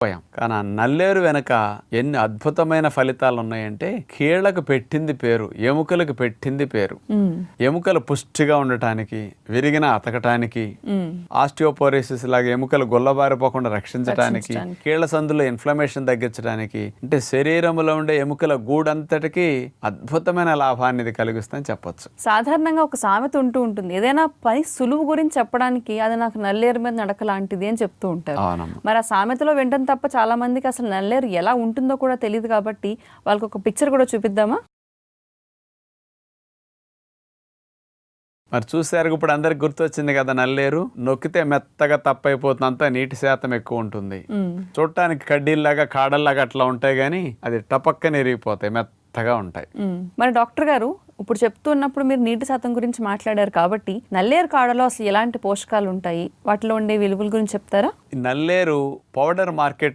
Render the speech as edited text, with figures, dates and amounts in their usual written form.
పోయాం. కానీ ఆ నల్లేరు వెనక ఎన్ని అద్భుతమైన ఫలితాలు ఉన్నాయంటే, కీళ్లకు పెట్టింది పేరు, ఎముకలకు పెట్టింది పేరు. ఎముకలు పుష్టిగా ఉండటానికి, విరిగిన అతకటానికి, ఆస్టియోపోరోసిస్ లాగా ఎముకలు గుల్లబారిపోకుండా రక్షించడానికి, కీళ్ల సందులో ఇన్ఫ్లమేషన్ తగ్గించడానికి, అంటే శరీరంలో ఉండే ఎముకల గూడంతటికి అద్భుతమైన లాభాన్ని ఇది కలిగిస్తుందని చెప్పొచ్చు. సాధారణంగా ఒక సామెత ఉంటూ ఉంటుంది, ఏదైనా పని సులువు గురించి చెప్పడానికి అది నాకు నల్లేరు మీద నడక లాంటిది అని చెప్తూ ఉంటారు. మరి ఆ సామెతలో వెంటనే తప్ప చాలా మందికి అసలు నల్లేరు ఎలా ఉంటుందో కూడా తెలియదు. కాబట్టి వాళ్ళకి ఒక పిక్చర్ కూడా చూపిద్దామా? మరి చూసారు, ఇప్పుడు అందరికి గుర్తొచ్చింది కదా, నల్లేరు నొక్కితే మెత్తగా తప్పైపోతుంది, అంతా నీటి శాతం ఎక్కువ ఉంటుంది. చూడటానికి కడ్డీల్లాగా కాడల్లాగా అట్లా ఉంటాయి, కానీ అది టపక్కన ఎరిగిపోతాయి, మెత్తగా ఉంటాయి. మరి డాక్టర్ గారు ఇప్పుడు చెప్తున్నప్పుడు మీరు నీటి శాతం గురించి మాట్లాడారు కాబట్టి నల్లేరు కాడలో అసలు ఎలాంటి పోషకాలు ఉంటాయి, వాటిలో ఉండే విలువల గురించి చెప్తారా? నల్లేరు పౌడర్ మార్కెట్